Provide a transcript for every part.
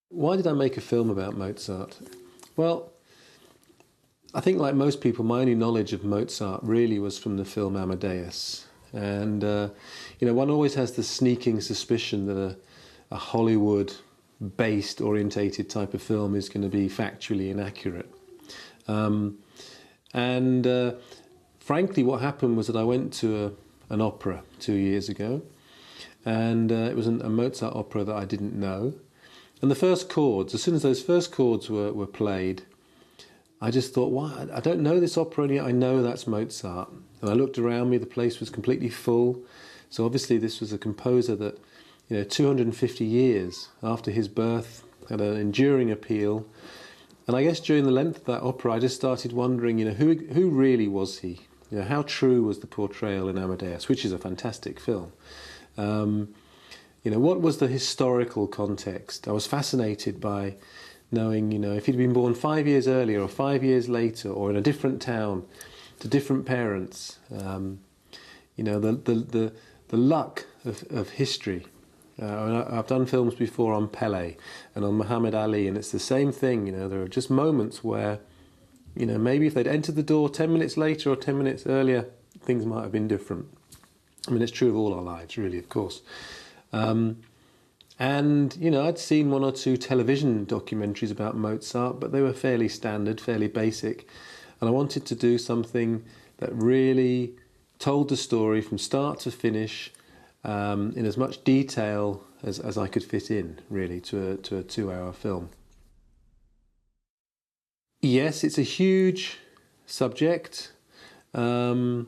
Why did I make a film about Mozart? Well, I think like most people, my only knowledge of Mozart really was from the film Amadeus. And, one always has the sneaking suspicion that a Hollywood-based, orientated type of film is going to be factually inaccurate. Frankly, what happened was that I went to an opera 2 years ago, and it was a Mozart opera that I didn't know. And the first chords, as soon as those first chords were played, I just thought, wow, I don't know this opera, and yet I know that's Mozart. And I looked around me, the place was completely full. So obviously this was a composer that, 250 years after his birth had an enduring appeal. And I guess during the length of that opera, I just started wondering, who really was he? How true was the portrayal in Amadeus, which is a fantastic film. What was the historical context? I was fascinated by knowing, if he'd been born 5 years earlier or 5 years later or in a different town to different parents. The luck of history. I've done films before on Pele and on Muhammad Ali, and it's the same thing. There are just moments where, maybe if they'd entered the door 10 minutes later or 10 minutes earlier, things might have been different. I mean, it's true of all our lives, really, of course. I'd seen one or two television documentaries about Mozart, but they were fairly standard, fairly basic. And I wanted to do something that really told the story from start to finish in as much detail as I could fit in, really, to a 2-hour film. Yes, it's a huge subject. I've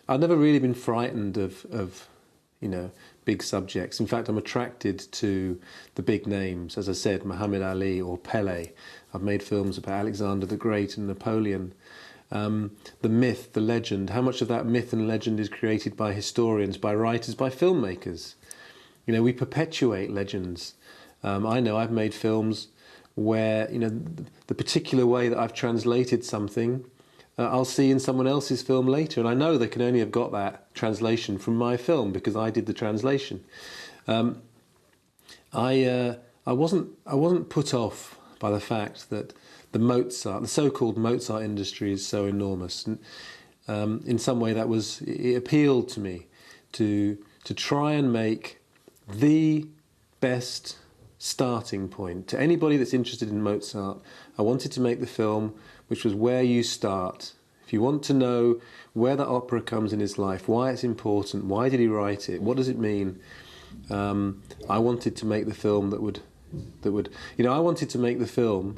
never really been frightened of big subjects. In fact, I'm attracted to the big names. As I said, Muhammad Ali or Pele. I've made films about Alexander the Great and Napoleon. The myth, the legend, how much of that myth and legend is created by historians, by writers, by filmmakers? We perpetuate legends. I know I've made films where, the particular way that I've translated something, I'll see in someone else's film later, and I know they can only have got that translation from my film because I did the translation. I wasn't put off by the fact that the so-called Mozart industry is so enormous. And, in some way, it appealed to me to try and make the best starting point to anybody that's interested in Mozart. I wanted to make the film which was where you start. If you want to know where that opera comes in his life, why it's important, why did he write it, what does it mean, I wanted to make the film that would I wanted to make the film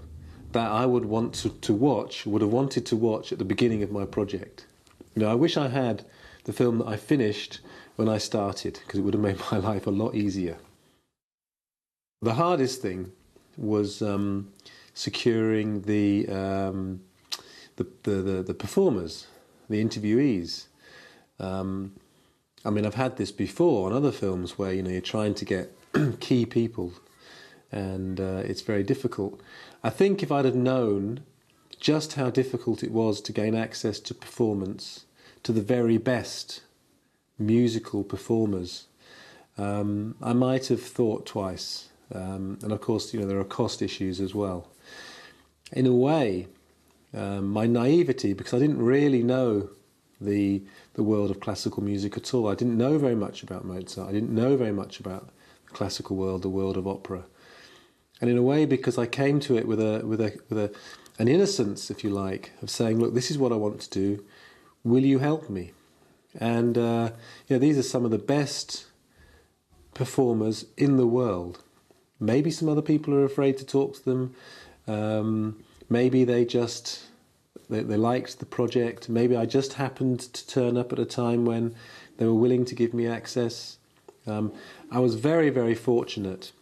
that I would want would have wanted to watch at the beginning of my project. I wish I had the film that I finished when I started, because it would have made my life a lot easier. The hardest thing was securing the performers, the interviewees. I've had this before on other films where you're trying to get key people, and it's very difficult. I think if I'd have known just how difficult it was to gain access to performance, to the very best musical performers, I might have thought twice. And of course, there are cost issues as well. In a way, my naivety, because I didn't really know the world of classical music at all. I didn't know very much about Mozart. I didn't know very much about the classical world, the world of opera. And in a way, because I came to it with an innocence, if you like, of saying, look, this is what I want to do. Will you help me? And these are some of the best performers in the world. Maybe some other people are afraid to talk to them. Maybe they liked the project. Maybe I just happened to turn up at a time when they were willing to give me access. I was very, very fortunate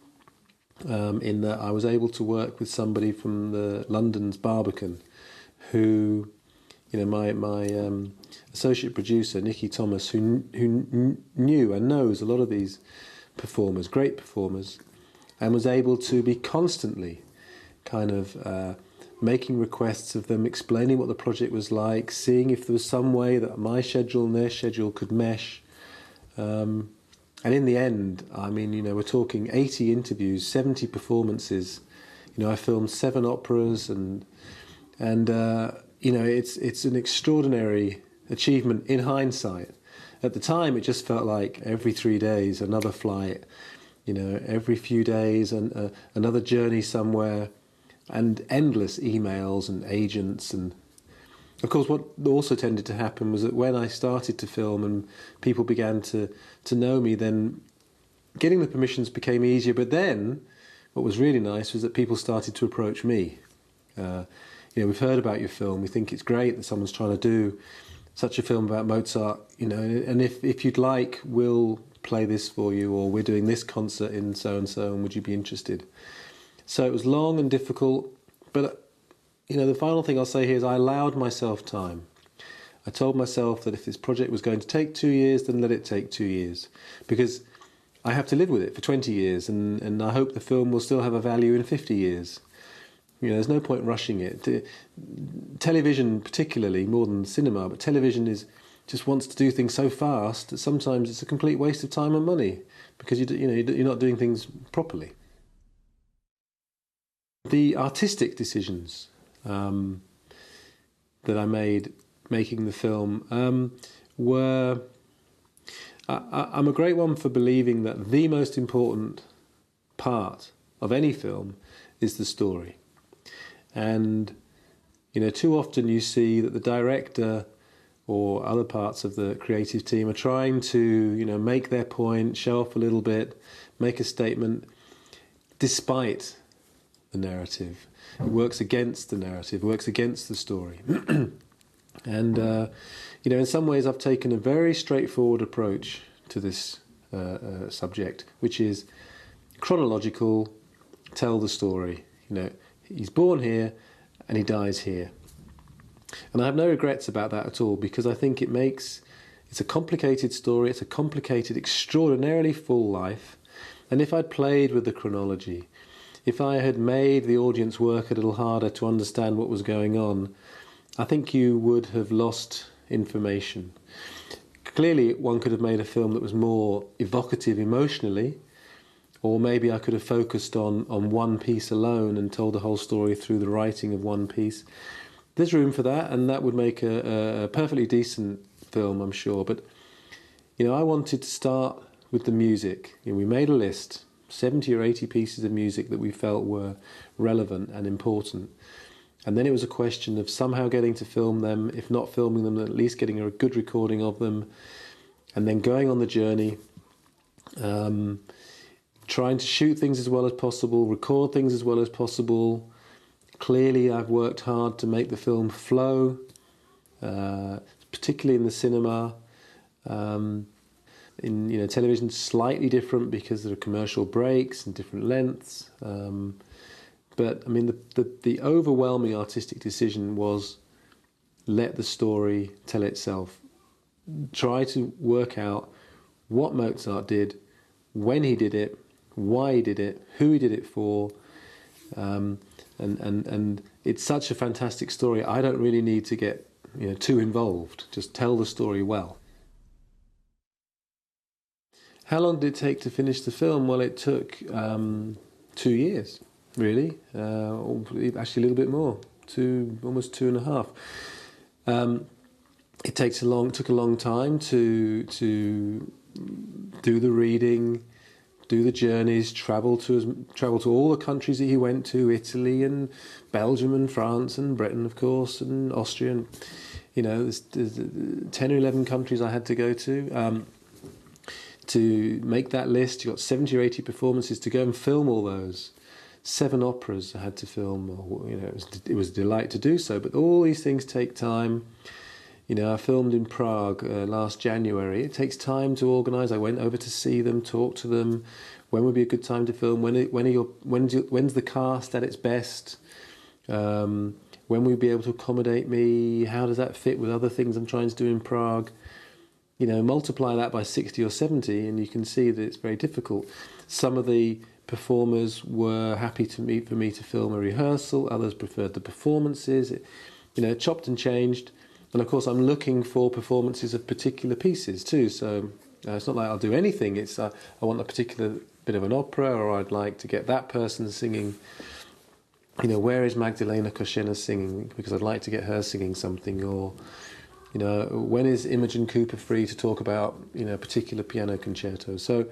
in that I was able to work with somebody from London's Barbican, who, my associate producer, Nikki Thomas, who knew and knows a lot of these performers, great performers, and was able to be constantly kind of making requests of them, explaining what the project was like, seeing if there was some way that my schedule and their schedule could mesh. And And in the end, I mean, we're talking 80 interviews, 70 performances. I filmed 7 operas, and it's an extraordinary achievement in hindsight. At the time, it just felt like every 3 days another flight, every few days another journey somewhere, and endless emails and agents. And of course, what also tended to happen was that when I started to film and people began to know me, then getting the permissions became easier. But then what was really nice was that people started to approach me. We've heard about your film. We think it's great that someone's trying to do such a film about Mozart. And if you'd like, we'll play this for you, or we're doing this concert in so and so, and would you be interested? So it was long and difficult, but the final thing I'll say here is I allowed myself time. I told myself that if this project was going to take 2 years, then let it take 2 years, because I have to live with it for 20 years, and I hope the film will still have a value in 50 years. There's no point rushing it. Television, particularly, more than cinema, but television just wants to do things so fast that sometimes it's a complete waste of time and money, because you're not doing things properly. The artistic decisions that I made making the film were... I'm a great one for believing that the most important part of any film is the story. And, too often you see that the director or other parts of the creative team are trying to, make their point, show off a little bit, make a statement, despite the narrative. It works against the narrative, works against the story. And, in some ways I've taken a very straightforward approach to this subject, which is chronological, tell the story. He's born here and he dies here. And I have no regrets about that at all, because I think it's a complicated story, it's a complicated, extraordinarily full life. And if I'd played with the chronology, if I had made the audience work a little harder to understand what was going on, I think you would have lost information. Clearly, one could have made a film that was more evocative emotionally, or maybe I could have focused on one piece alone and told the whole story through the writing of one piece. There's room for that, and that would make a perfectly decent film, I'm sure. But, I wanted to start with the music. We made a list, 70 or 80 pieces of music that we felt were relevant and important. And then it was a question of somehow getting to film them, if not filming them, at least getting a good recording of them, and then going on the journey, trying to shoot things as well as possible, record things as well as possible. Clearly, I've worked hard to make the film flow, particularly in the cinema. In television, slightly different because there are commercial breaks and different lengths. But I mean, the overwhelming artistic decision was let the story tell itself. Try to work out what Mozart did, when he did it, why he did it, who he did it for, and it's such a fantastic story. I don't really need to get too involved. Just tell the story well. How long did it take to finish the film? Well, it took 2 years. Really, actually a little bit more, almost 2.5. It took a long time to do the reading, do the journeys, travel to all the countries that he went to, Italy and Belgium and France and Britain, of course, and Austria. And, there's 10 or 11 countries I had to go to make that list. You got 70 or 80 performances to go and film all those. 7 operas I had to film. It was a delight to do so, but all these things take time. I filmed in Prague last January. It takes time to organise. I went over to see them, talk to them. When would be a good time to film? When's the cast at its best? When will you be able to accommodate me? How does that fit with other things I'm trying to do in Prague? Multiply that by 60 or 70 and you can see that it's very difficult. Some of the performers were happy for me to film a rehearsal, others preferred the performances. It chopped and changed. And of course I'm looking for performances of particular pieces too, so It's not like I'll do anything. It's I want a particular bit of an opera, or I'd like to get that person singing. You know, where is Magdalena Koshina singing? Because I'd like to get her singing something. Or, when is Imogen Cooper free to talk about, a particular piano concerto? So